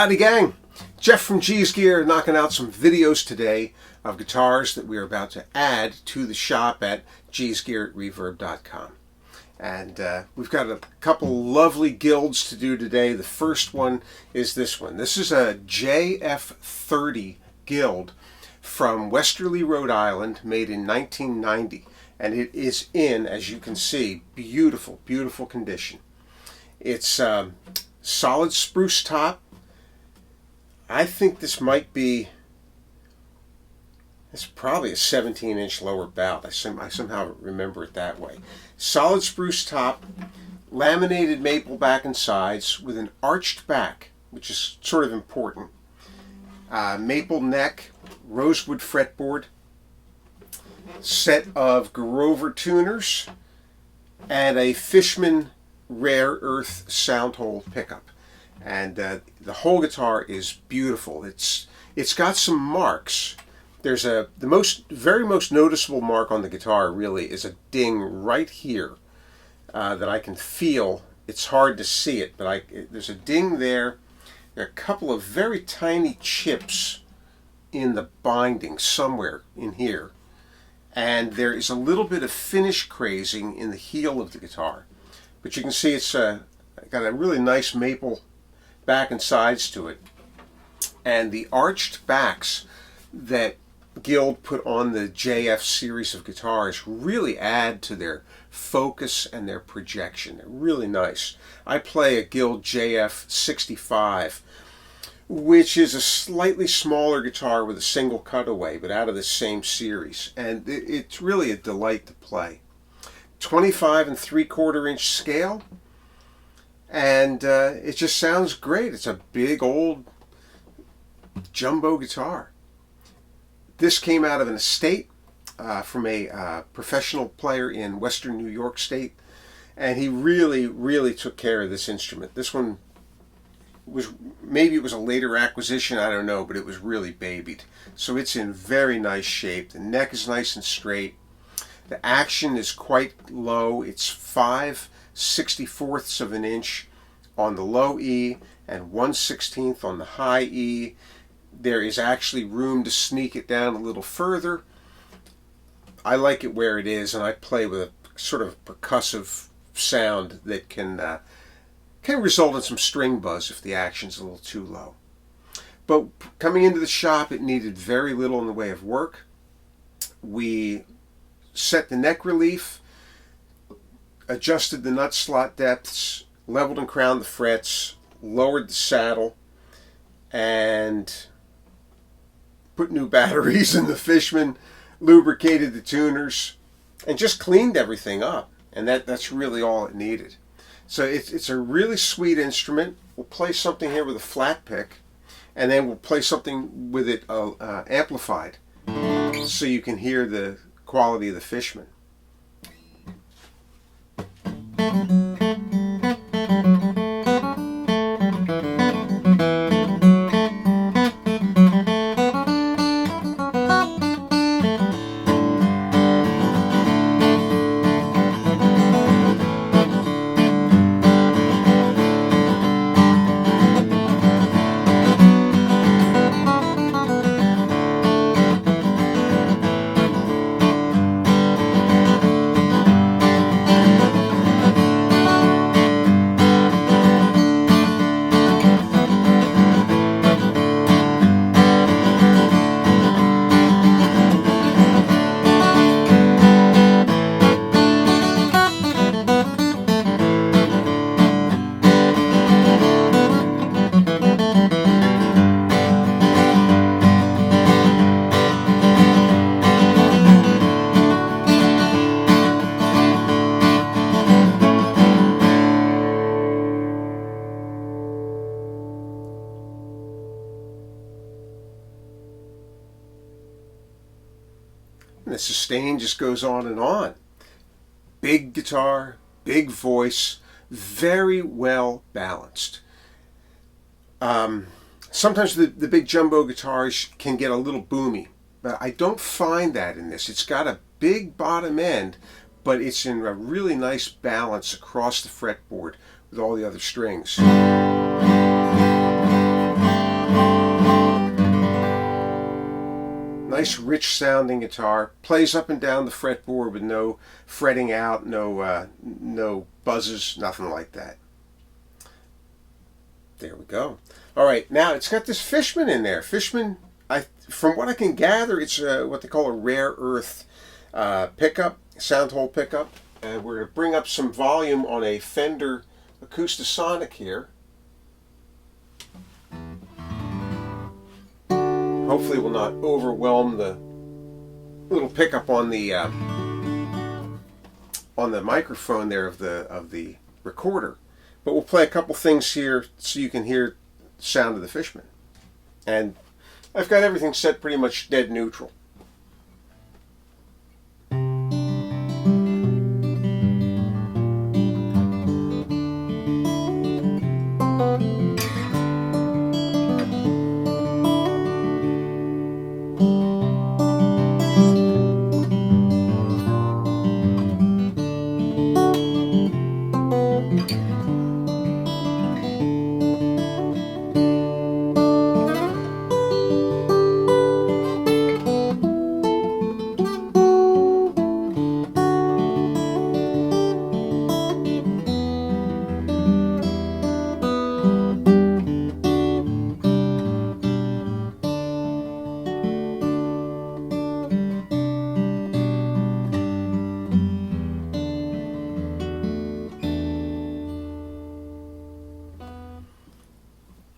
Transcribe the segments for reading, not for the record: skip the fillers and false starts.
Howdy gang, Jeff from G's Gear knocking out some videos today of guitars that we are about to add to the shop at gsgear@reverb.com. And we've got a couple lovely guilds to do today. The first one is this one. This is a JF30 guild from Westerly, Rhode Island, made in 1990. And it is in, as you can see, beautiful, beautiful condition. It's solid spruce top. I think this might be, it's probably a 17-inch lower bout. I somehow remember it that way. Solid spruce top, laminated maple back and sides with an arched back, which is sort of important. Maple neck, rosewood fretboard, set of Grover tuners, and a Fishman rare earth sound hole pickup. And the whole guitar is beautiful. It's got some marks. There's the very most noticeable mark on the guitar really is a ding right here that I can feel. It's hard to see it, but there's a ding there. There are a couple of very tiny chips in the binding somewhere in here. And there is a little bit of finish crazing in the heel of the guitar. But you can see it's got a really nice maple back and sides to it. And the arched backs that Guild put on the JF series of guitars really add to their focus and their projection. They're really nice. I play a Guild JF65, which is a slightly smaller guitar with a single cutaway, but out of the same series. And it's really a delight to play. 25 3/4 inch scale. And it just sounds great. It's a big old jumbo guitar. This came out of an estate from a professional player in western New York State. And he really, really took care of this instrument. This one was, maybe it was a later acquisition, I don't know, but it was really babied. So it's in very nice shape. The neck is nice and straight. The action is quite low. It's 5/64 of an inch on the low E and 1/16 on the high E. There is actually room to sneak it down a little further. I like it where it is, and I play with a sort of percussive sound that can result in some string buzz if the action's a little too low. But coming into the shop, it needed very little in the way of work. We set the neck relief, adjusted the nut slot depths, leveled and crowned the frets, lowered the saddle, and put new batteries in the Fishman, lubricated the tuners, and just cleaned everything up. And that's really all it needed. So it's a really sweet instrument. We'll play something here with a flat pick, and then we'll play something with it amplified, so you can hear the quality of the Fishman. And the sustain just goes on and on. Big guitar, big voice, very well balanced. Sometimes the big jumbo guitars can get a little boomy, but I don't find that in this. It's got a big bottom end, but it's in a really nice balance across the fretboard with all the other strings. Nice rich sounding guitar. Plays up and down the fretboard with no fretting out, no buzzes, nothing like that. There we go. All right, now it's got this Fishman in there. Fishman, from what I can gather, it's what they call a rare earth pickup, sound hole pickup. And we're going to bring up some volume on a Fender Acoustic here. Hopefully it will not overwhelm the little pickup on the microphone there of the recorder. But we'll play a couple things here so you can hear the sound of the Fishman. And I've got everything set pretty much dead neutral.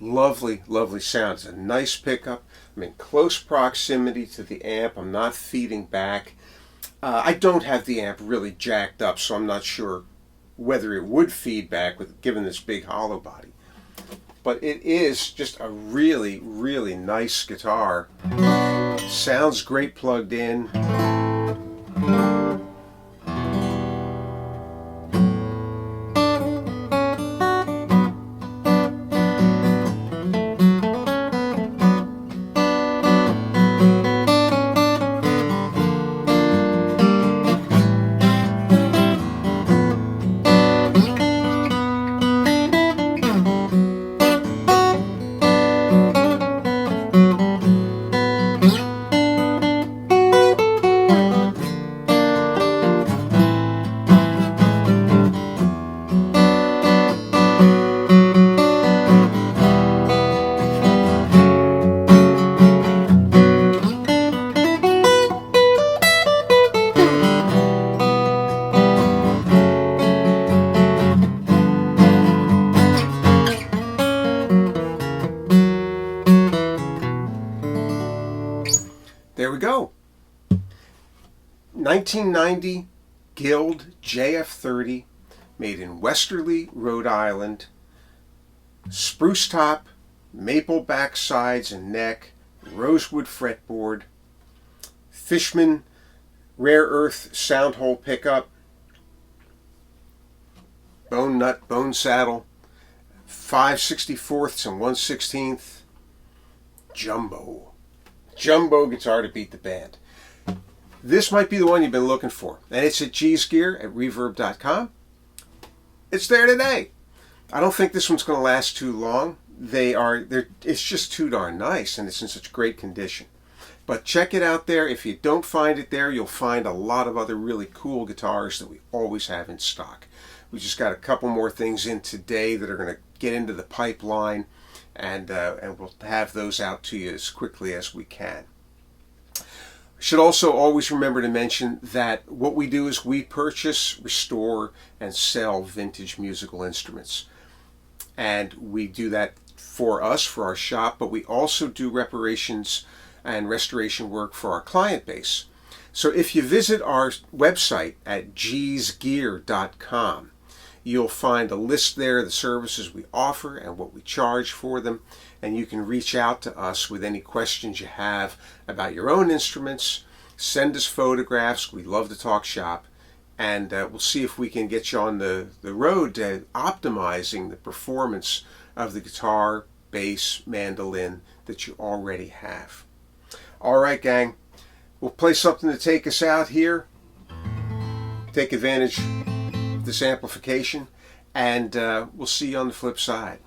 Lovely, lovely sound. It's a nice pickup. I'm in close proximity to the amp. I'm not feeding back. I don't have the amp really jacked up, so I'm not sure whether it would feed back given this big hollow body. But it is just a really, really nice guitar. Sounds great plugged in. There we go. 1990 Guild JF30, made in Westerly, Rhode Island. Spruce top, maple back sides and neck, rosewood fretboard, Fishman rare earth sound hole pickup, bone nut, bone saddle, 5/64ths and 1/16th, jumbo guitar to beat the band. This might be the one you've been looking for, and it's at G's Gear at reverb.com. It's there today. I don't think this one's going to last too long. It's just too darn nice, and it's in such great condition. But check it out there. If you don't find it there, you'll find a lot of other really cool guitars that we always have in stock. We just got a couple more things in today that are going to get into the pipeline, and we'll have those out to you as quickly as we can. Should also always remember to mention that what we do is we purchase, restore, and sell vintage musical instruments. And we do that for us, for our shop, but we also do reparations and restoration work for our client base. So if you visit our website at gsgear.com, you'll find a list there of the services we offer and what we charge for them, and you can reach out to us with any questions you have about your own instruments. Send us photographs. We love to talk shop, and we'll see if we can get you on the road to optimizing the performance of the guitar, bass, mandolin that you already have. All right, gang, we'll play something to take us out here, take advantage of this amplification, and we'll see you on the flip side.